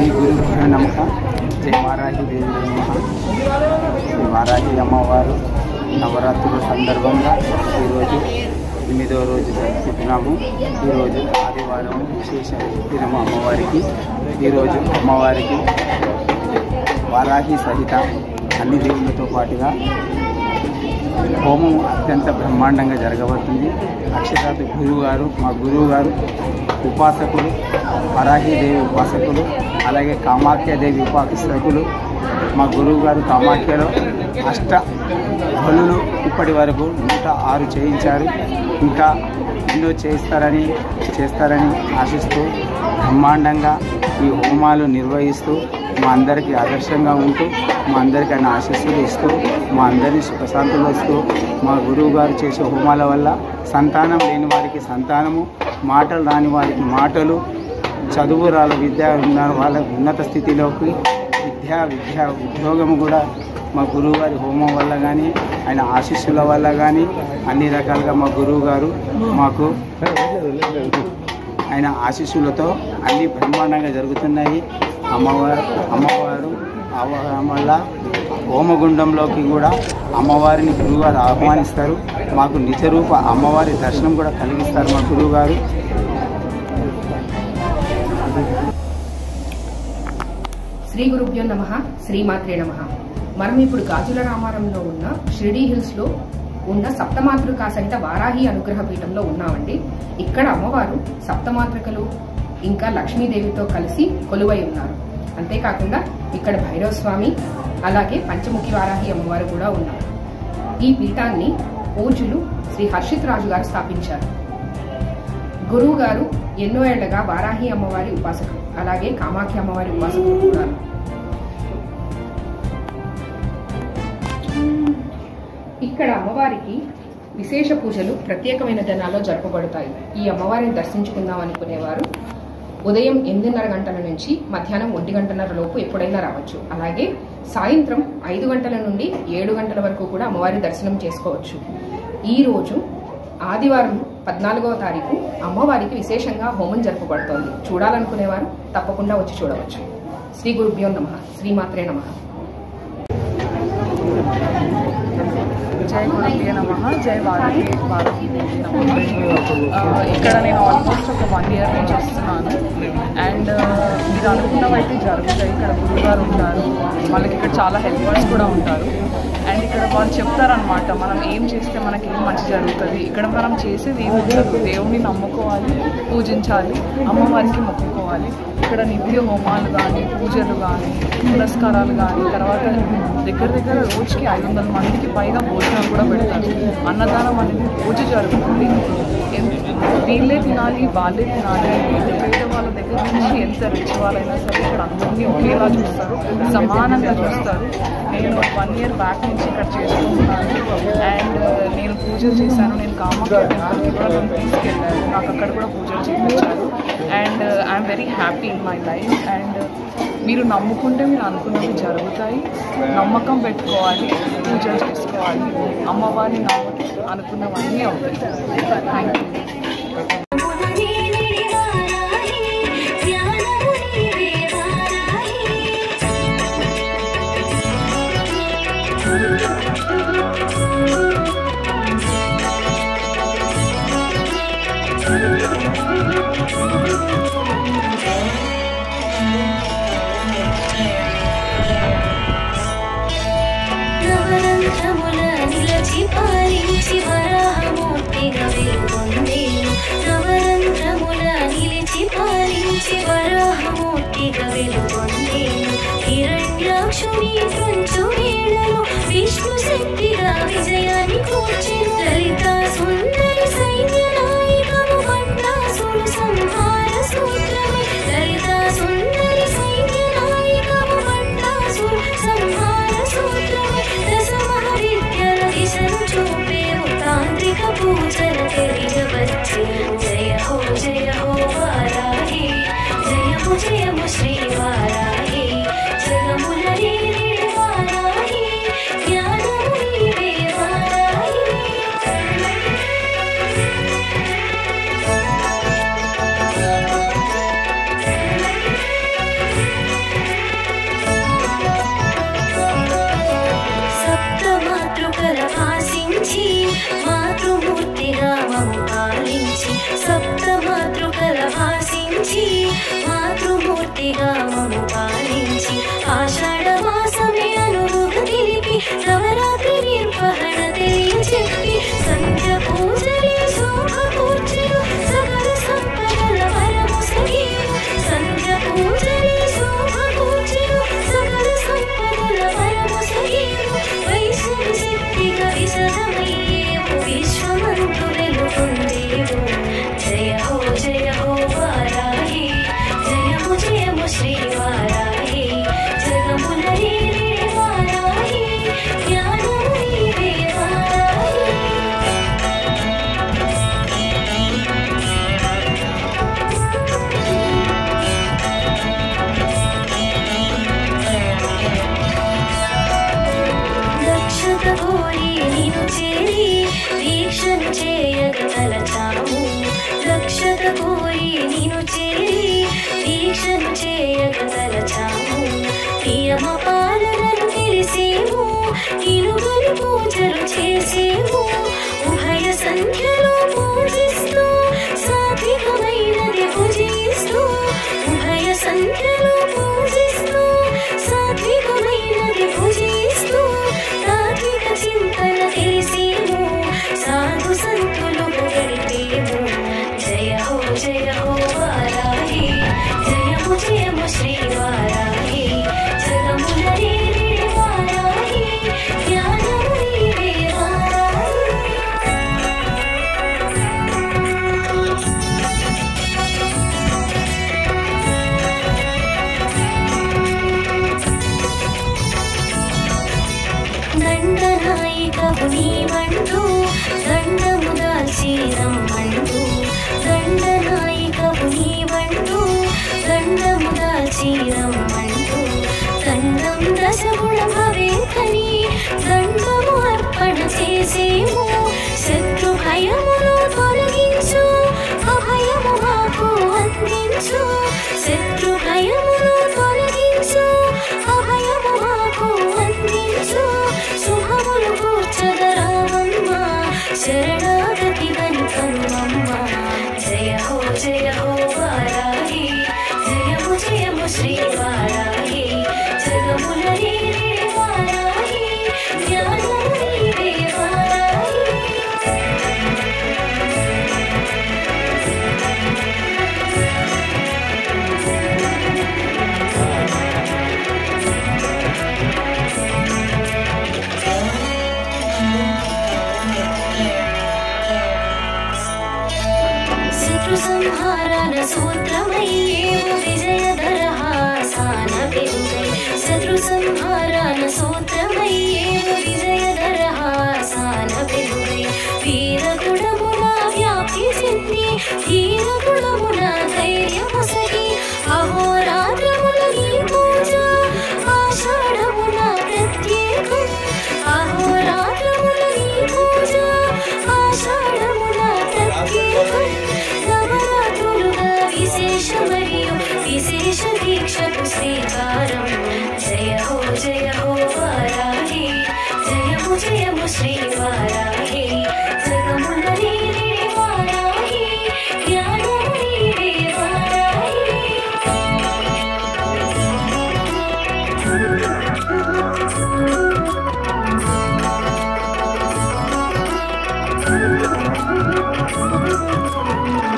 శ్రీ గురుభ్యో నమః. జై వారాహి దేవి నమః. శ్రీ వారాహి అమ్మవారు నవరాత్రుల సందర్భంగా ఈరోజు 8వ రోజు జరుపుకుంటున్నాము. ఈరోజు ఆదివారం విశేష దినము అమ్మవారికి. ఈరోజు అమ్మవారికి వారాహి సహిత అన్ని దేవుళ్ళతో పాటుగా హోమం అత్యంత బ్రహ్మాండంగా జరగబోతుంది. అక్షరాత్ మా గురువు గారు ఉపాసకులు, వరాహీదేవి ఉపాసకులు, అలాగే కామాఖ్యాదేవి ఉపాసకులు. మా గురువు గారు కామాఖ్యలో అష్ట బలులు ఇప్పటి వరకు 106 చేయించారు. ఇంకా ఎన్నో చేస్తారని ఆశిస్తూ బ్రహ్మాండంగా ఈ హోమాలు నిర్వహిస్తూ మా అందరికీ ఆదర్శంగా ఉంటూ మా అందరికీ ఆయన ఆశీస్సులు ఇస్తూ మా అందరినీ సుఖశాంతులు ఇస్తూ మా గురువు గారు చేసే హోమాల వల్ల సంతానం లేని వారికి సంతానము, మాటలు రాని వారికి మాటలు, చదువు రాని విద్య ఉన్న వాళ్ళకి ఉన్నత స్థితిలోకి ఉద్యోగము కూడా మా గురువు గారి హోమం వల్ల కానీ ఆయన ఆశీస్సుల వల్ల కానీ అన్ని రకాలుగా మా గురువు గారు మాకు ఆయన ఆశీస్సులతో అన్ని బ్రహ్మాండంగా జరుగుతున్నాయి. అమ్మవారు వల్ల హోమగుండంలోకి కూడా అమ్మవారిని గురువుగారు ఆహ్వానిస్తారు. మాకు నిజరూప అమ్మవారి దర్శనం కూడా కలిగిస్తారు మా గురువుగారు. శ్రీ గురుభ్యో నమః. శ్రీమాత్రే నమః. మనం ఇప్పుడు గాజుల రామారంలో ఉన్న షిరిడీ హిల్స్లో ఉన్న సప్తమాతృకా సహిత వారాహి అనుగ్రహ పీఠంలో ఉన్నామండి. ఇక్కడ అమ్మవారు సప్తమాతృకలు ఇంకా లక్ష్మీదేవితో కలిసి కొలువై ఉన్నారు. అంతేకాకుండా ఇక్కడ భైరవ స్వామి అలాగే పంచముఖి వారాహి అమ్మవారు కూడా ఉన్నారు. ఈ పీఠాన్ని పూజ్యులు శ్రీ హర్షిత్ రాజు గారు స్థాపించారు. గురువు గారు ఎన్నో ఏళ్లగా వారాహి అమ్మవారి ఉపాసకులు, అలాగే కామాఖ్య అమ్మవారి ఉపాసకులు కూడా. ఇక్కడ అమ్మవారికి విశేష పూజలు ప్రత్యేకమైన దినాల్లో జరపబడతాయి. ఈ అమ్మవారిని దర్శించుకుందాం అనుకునేవారు ఉదయం 8:30 గంటల నుంచి మధ్యాహ్నం 1:30 లోపు ఎప్పుడైనా రావచ్చు. అలాగే సాయంత్రం 5 గంటల నుండి 7 గంటల వరకు కూడా అమ్మవారి దర్శనం చేసుకోవచ్చు. ఈ రోజు ఆదివారం 14వ తారీఖు అమ్మవారికి విశేషంగా హోమం జరపబడుతోంది. చూడాలనుకునేవారు తప్పకుండా వచ్చి చూడవచ్చు. శ్రీ గురుభ్యో నమః. శ్రీమాత్రే నమః. జై గురుభ్యో నమః. జై వారాహి దేవి నమః. ఇక్కడ నేను ఆల్మోస్ట్ ఒక 1 year నుంచి వస్తున్నాను. అండ్ మీరు అనుకున్నవైతే జరుగుతాయి. ఇక్కడ గురువుగారు ఉంటారు, వాళ్ళకి ఇక్కడ చాలా హెల్పర్స్ కూడా ఉంటారు. అండ్ ఇక్కడ వాళ్ళు చెప్తారనమాట మనం ఏం చేస్తే మనకి ఏం మంచి జరుగుతుంది. ఇక్కడ మనం చేసేది ఏమి ఉండదు, దేవుణ్ణి నమ్ముకోవాలి, పూజించాలి, అమ్మవారికి మొక్కుకోవాలి. ఇక్కడ నిత్య హోమాలు కానీ, పూజలు కానీ, పురస్కారాలు కానీ, తర్వాత దగ్గర రోజుకి 500 మందికి పైగా భోజనాలు కూడా పెడతారు. అన్నదానం అనేది రోజు జరుగుతుంది. వీళ్ళే తినాలి, వాళ్ళే తినాలి. పేద వాళ్ళ దగ్గర నుంచి ఎంత రిచ్ వాళ్ళైనా సరే ఇక్కడ అందరినీ ఒకేలా చూస్తారు, సమానంగా చూస్తారు. నేను 1 year బ్యాక్ నుంచి ఇక్కడ చేసుకుంటున్నాను. అండ్ నేను పూజలు చేశాను. నేను కామాఖ్య టెంపుల్కి కూడా నన్ను తీసుకెళ్ళాను. నాకు అక్కడ కూడా పూజలు చేయించారు. And I'm very happy in my life. And మీరు నమ్ముకుంటే మీరు అనుకున్నవి జరుగుతాయి. నమ్మకం పెట్టుకోవాలి, పూజలు చేసుకోవాలి. అమ్మవారిని నమ్మితే అనుకున్నవన్నీ అవుతాయి. Thank you. విష్ణు శక్తిగా విజయాన్ని కూర్చిన లలిత సుందరి సైన్య నాయకము పట్టాసురు సంహార సూత్రమే. లలిత సుందరి సైన్య నాయకము పట్టాసురు సంహార సూత్రమే. దశ మహావిద్యల దిశను చూపేవు తాంత్రిక పూజల తెలియవచ్చే. జయ హో వారాహి, జయము శ్రీ వారాహి. జగముల వారాహి, జ్ఞానము నీవే వారాహి. శక్తిగా మము పాలించి ఆషాఢమాసమే అనుభూతి తెలిపి నవరాత్రి నిర్వహణ తెలియచెప్పి సంధ్య పూజలే శోభ కూర్చెను సకల సంపదల వరము సగేను సంధ్య పూజలే శోభ కూర్చెను సకల సంపదల వరము సగేను వైష్ణవి శక్తిగా విశదమయ్యేవు విశ్వమంతు వెలుగొందేవు జయ హో వారాహి జయము జయము శ్రీ వారాహి జగముల నీవే వారాహి జ్ఞానము నీవే వారాహి దక్షత కోరి నిన్ను చేరి దీక్షను చేయగ తలచాము దక్షత కోరి నిన్ను చేరి దీక్షను చేయగ తలచాము నియమ పాలనను తెలిసేము నిలువని పూజలు చేసేము ఉభయ సంఖ్యలో పూజిస్తూ సాత్వికమైనది పూజిస్తూ ఉభయ సంఖ్యలో పూజిస్తూ సాత్వికమైనది పూజిస్తూ తాత్విక చింతన తెలిసేము సాధు సంతులు గడిపేము జయ హో వారాహి జయము జయము శ్రీ వారాహి జగముల నీవే వారాహి జ్ఞానము నీవే వారాహి దండనాయికవు నీవంటూ దండము దాల్చిరమ్మంటూ దండనాయికవు నీవంటూ దండము దాల్చిరమ్మంటూ దండం దశగుణ భవేతని దండము అర్పణ చేసేము శత్రు భయమును తొలగించు అభయము మాకు అందించు శత్రు భయమును తొలగించు అభయము మాకు అందించు శుభములు కూర్చగరామమ్మ శరణాగతి గనుకనుమమ్మ జయ హో వారాహి జయము జయము శ్రీ వారాహి జగముల నీవే వారాహి జ్ఞానము నీవే వారాహి శత్రు సంహారణ సూత్రమయ్యేవు విజయధరహాసాన పెరుగై శత్రు సంహారణ సూత్రమయ్యేవు విజయధరహాసాన పెరుగై వీరగుణమున వ్యాప్తి చెంది ధీరగుణమున ధైర్యమొసగి అహోరాత్రముల నీ పూజ ఆషాఢమున ప్రత్యేకం అహోరాత్రముల నీ పూజ ఆషాఢమున ప్రత్యేకం నవరాత్రులుగా విశేష మరియు విశేష దీక్షకు శ్రీకారం జయ హో వారాహి జయము జయము శ్రీ వారాహి జగముల నీవే వారాహి జ్ఞానము నీవే వారాహి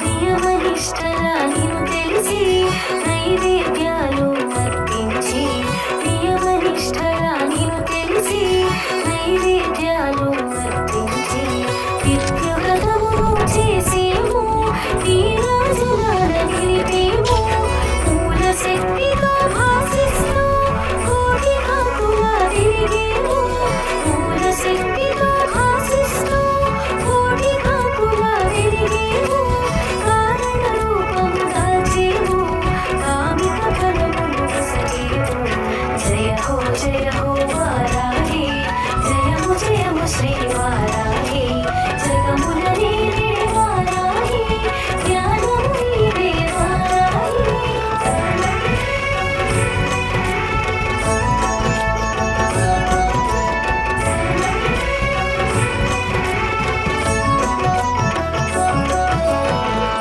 నియమనిష్టల నిన్ను తెలిసి నైవేద్యాలు అర్పించి నియమనిష్టల నిన్ను తెలిసి నైవేద్యాలు అర్పించి నిత్యవ్రతము చేసేము నీరాజనాల నిలిపేము మూల శక్తితో భాసిస్తూ కోటి కాకులా తిరిగేము మూల శక్తితో భాసిస్తూ కోటి కాకులా తిరిగేము కారణ రూపం దాల్చేము కామిక ఫలములు వసగేము జయ హో వారాహి జయము జయము శ్రీ వారాహి జగముల నీవే వారాహి జ్ఞానము నీవే వారాహి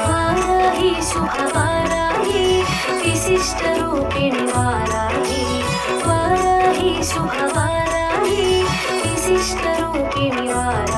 వారాహి శుభ వారాహి విశిష్ట వారాహి విశిష్ట రూపిణి వారాహి